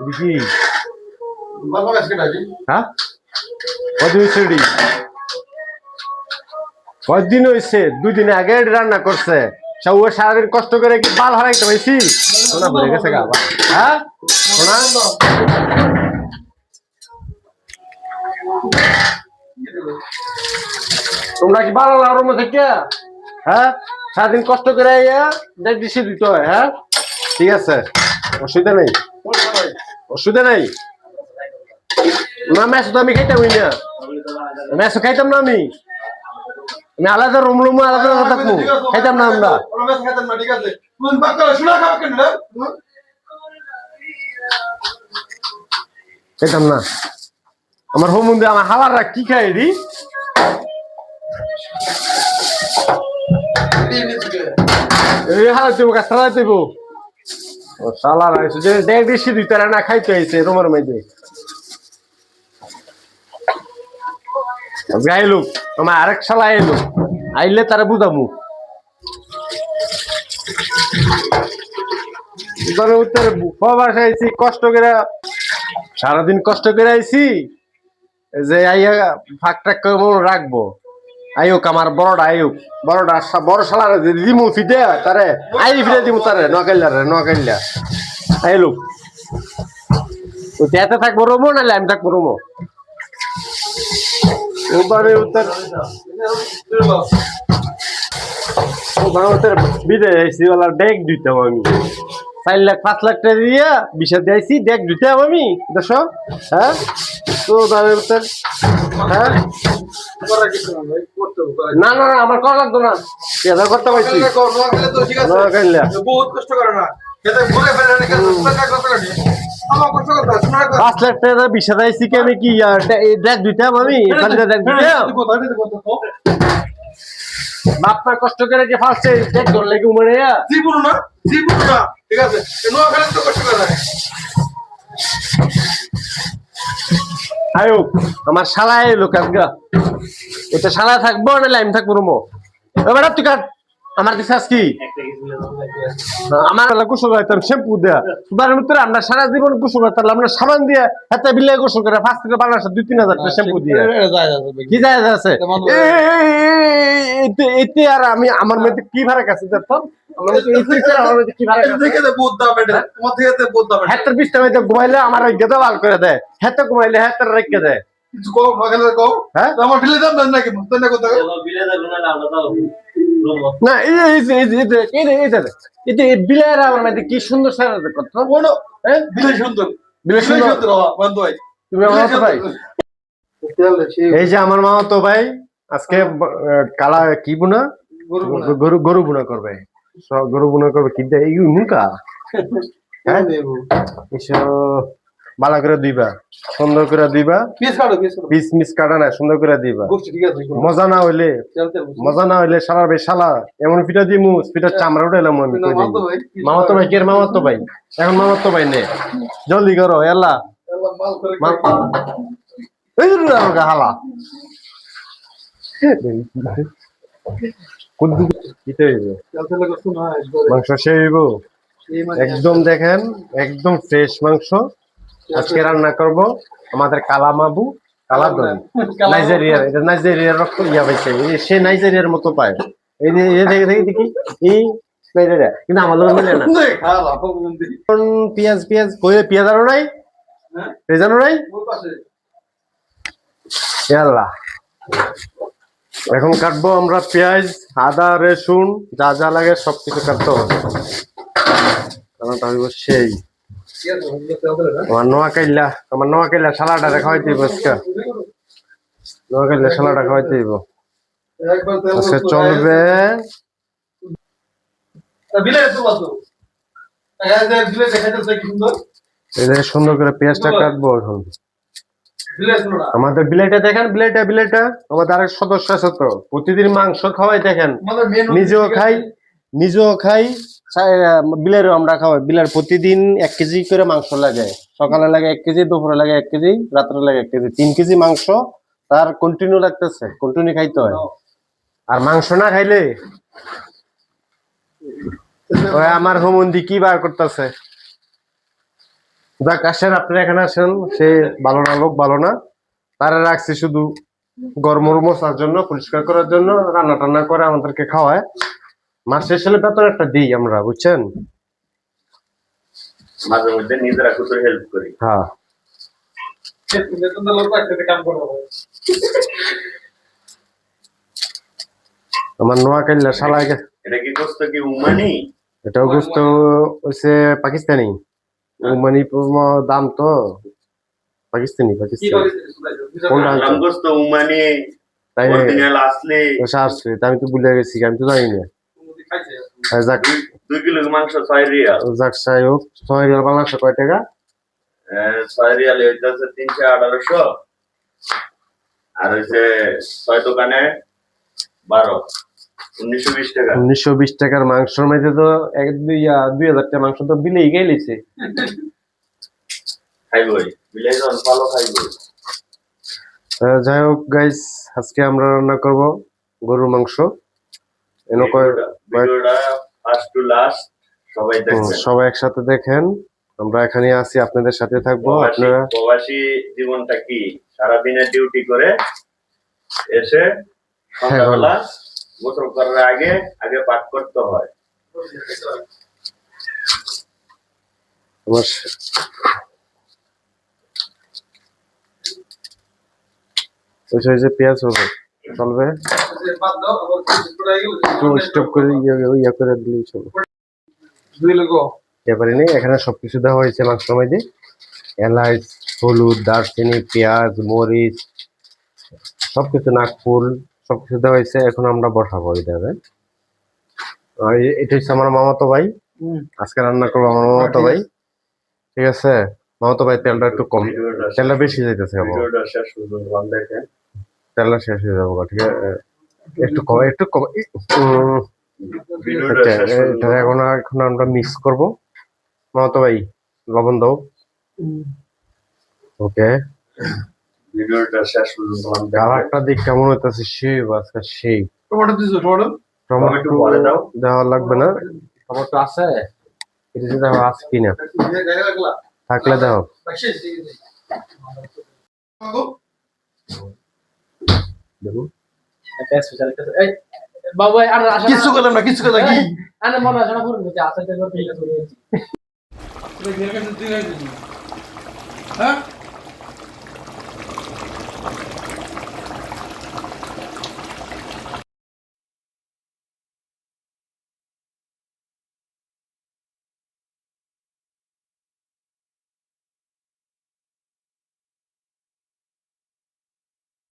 দেখি হ্যাঁ কয়দিন হয়েছে? 2 দিন আগে রান্না করছে। সারাদিন কষ্ট করে কি বাল হারাইতে পাইছি? সোনা ভরে গেছে গা। হ্যাঁ সোনা তোমরা কি ভালো লাগলো মধ্যে কে? হ্যাঁ সারাদিন কষ্ট করে দেখ দিছি দিতে হয়। হ্যাঁ ঠিক আছে, অসুবিধা নেই, অসুবিধা নেই। না ম্যাচ তো আমি খাইতামই না, ম্যাচ খাইতাম না আমি আলাদা রুম রুম আলাদা থাকবো, খাইতাম না আমরা। খাইতাম না আমার হোম মন্দির আমার হাওয়াররা কি খাই রি এই হালা দেবো গাছ সারা দেবো সালার আইসো যে দেখ বেশি দুই তারা না খাইতে আইছে রুমের মধ্যে গাইলো আমার আরেক শালা আইলো আইলে তারা বুঝামু উত্তর বাসায় আইছি কষ্ট করে সারাদিন কষ্ট করে আইছি যে আইয়া ফাঁক টাক করে রাখবো আইক আমার বড়টা আইক বড়টা বড় শালারে দিমু ফিটে তারে আই ফিরে দিমু তারে নকাইলা আইলো যেতে থাকবো রুমো নাহলে আমি থাকবো রুমো উত্তর বিদায় আইসি ওলা ডেক দিতাম আমি 4 লাখ 5 লাখ টাকা দিয়ে বিশা দিয়েছি ডেক দিতাম আমি দেশ। হ্যাঁ তো উত্তর হ্যাঁ না না না আমার করা লাগতো না করতে পারছি বহুত কষ্ট করে না 5 লাখ টাকা বিশা দিয়েছি কি আমি কি ডেক দিতাম আমি বাপমা কষ্ট করে যে ফার্স্টে চেক করে লাগি উমরে জীবন না ঠিক আছে নোয়া খেলে তো কষ্ট করে আয়ো আমার শালা এলো কাজগা এটা শালা থাকবো না লাইম থাকবো রুমো এবার তুই কাট আমার দিছাস কি আমার গোসল করতাম শ্যাম্পু দেয়া বারের ভিতরে আমরা সারা জীবন গোসল করতাম আমরা সাবান দিয়ে হাতে বিলে গোসল করে 5 থেকে 2-3 হাজার টাকা শ্যাম্পু দিয়ে কি যায় আছে এতে আর আমি আমার মধ্যে কি ফারাক আছে দেখো আমার মধ্যে কি ফারাক আছে দেখে বহুত দাম এটা তোমার থেকে বহুত দাম হাতের বিছটা মধ্যে ঘুমাইলে আমার গেদা বাল করে দেয় হাতে ঘুমাইলে হাতের রেখে দেয় কিছু কও মাগলে কও হ্যাঁ আমার বিলে দাম দেন নাকি মতন কথা বিলে দাম না আলাদা না এই বিলের আমার মধ্যে কি সুন্দর সারা কথা বলো হ্যাঁ বিলে সুন্দর বন্ধু ভাই তুমি আমার তো ভাই এই যে আমার মামা তো ভাই আজকে কালা কি বুনা গরু বুনা করবে গরু বুনা করবে কি এই মুকা হ্যাঁ ভালো করে দিবা সুন্দর করে দিবা পিস মিস কাটা না সুন্দর করে দিবা মজা না হইলে সারা ভাই শালা এমন পিঠা দিমু পিঠার চামড়া উঠাইলাম আমি মামা তো ভাই কে মামা তো ভাই এখন মামা তো ভাই নে জলদি করো এলা হালা মাংস সে একদম দেখেন একদম ফ্রেশ মাংস আজকে রান্না করব আমাদের কালা মাবু কালা দই নাইজেরিয়ার এটা নাইজেরিয়ার রক্ত ইয়া পাইছে সে নাইজেরিয়ার মতো পায় এই দেখে দেখি এই কিন্তু আমাদের মিলে না পেঁয়াজ পেঁয়াজ আরো নাই পেঁয়াজ নাই আল্লাহ এখন কাটবো আমরা পেঁয়াজ আদা রসুন যা যা লাগে সবকিছু কাটতে হবে সেই আমার নোয়াখাইলা সালাডা খাওয়াইতে হইব নোয়াখাইলা সালাডা খাওয়াইতে হইব আচ্ছা চলবে সুন্দর করে পেঁয়াজটা কাটবো এখন আমাদের বিলাইটা দেখেন বিলাইটা আমাদের আরেক সদস্য আছে তো প্রতিদিন মাংস খাওয়াই দেখেন নিজেও খাই বিলাইও আমরা খাওয়াই বিলার প্রতিদিন 1 কেজি করে মাংস লাগে সকালে লাগে 1 কেজি দুপুরে লাগে 1 কেজি রাত্রে লাগে 1 কেজি 3 কেজি মাংস তার কন্টিনিউ লাগতেছে কন্টিনিউ খাইতে হয় আর মাংস না খাইলে ওই আমার হোমন্দি কি বার করতেছে? যাক আসেন, আপনি এখানে আসেন। সে ভালো না, লোক ভালো না, তারা রাখছি শুধু গরম মশার জন্য, পরিষ্কার করার জন্য, রান্না টান্না করে আমাদেরকে খাওয়ায়। মাস শেষ হলে বেতন একটা দিই আমরা, বুঝছেন? মাঝে মধ্যে নিজেরা কিছু হেল্প করি। হ্যাঁ আমার নোয়াখালীর শালায় গেছে। এটা কি গোস্ত কি উমানি? এটাও গোস্ত হচ্ছে পাকিস্তানি। উমানি দাম তো পাকিস্তানি। কোনটা আনলাম গোস্ত উমানি, তাই অরিজিনাল আসলে আসছে, আমি তো ভুলে গেছি, আমি তো জানি না। যাক 2 কিলো মাংস 6 রিয়াল। যাক যাই হোক, 6 রিয়াল বাংলাদেশে কয় টাকা? 6 রিয়াল হইতেছে 300-1800, আর হইছে 6 দোকানে 12, 1920 টাকা। 1920 টাকার মাংসের মধ্যে তো 2,000 টাকা মাংস তো বিলেই গেলিছে। খাইবই বিলাই জন ভালো খাইবই। যাই হোক গাইস, আজকে আমরা রান্না করব গরুর মাংস। ভিডিওটা ফার্স্ট টু লাস্ট সবাই দেখবেন, সবাই একসাথে দেখেন। আমরা এখানে আছি, আপনাদের সাথে থাকবো। আপনারা প্রবাসী জীবনটা কি, সারাদিনে ডিউটি করে এসে সন্ধ্যাবেলা গোসল করার আগে আগে পাঠ করতে হয়। আমার ওই যে পেঁয়াজ হবে, চলবে একটু স্টপ করে ইয়ে করে দিলেই চলবে। ব্যাপারে নেই, এখানে সবকিছু দেওয়া হয়েছে মাংসের মধ্যে। এলাচ, হলুদ, দারচিনি, পেঁয়াজ, মরিচ, সবকিছু, নাকফুল, সবকিছু দেওয়া হয়েছে। এখন আমরা বসাবো এটা। আর এটা হচ্ছে আমার মামাতো ভাই, আজকে রান্না করবো আমার মামাতো ভাই। ঠিক আছে মামাতো ভাই, তেলটা একটু কম, তেলটা বেশি যাইতেছে। তেলটা শেষ হয়ে যাবো, ঠিক আছে? একটু কম, একটু কম। এখন আমরা মিক্স করবো। মামাতো ভাই লবণ দাও। ওকে, ভিডিওটা শেষ পর্যন্ত কালারটা দেখ কেমন হইতেছে, সেই আজকে সেই। টমেটো দিছো? টমেটো পরে দাও, দেওয়া লাগবে না। টমেটো আছে, এটা যদি আছে কিনা, থাকলে দাও। দেখুন কিছু করলাম না, কিছু করলাম কি আরে মনে হয় না পুরো আছে তো ঠিক আছে। হ্যাঁ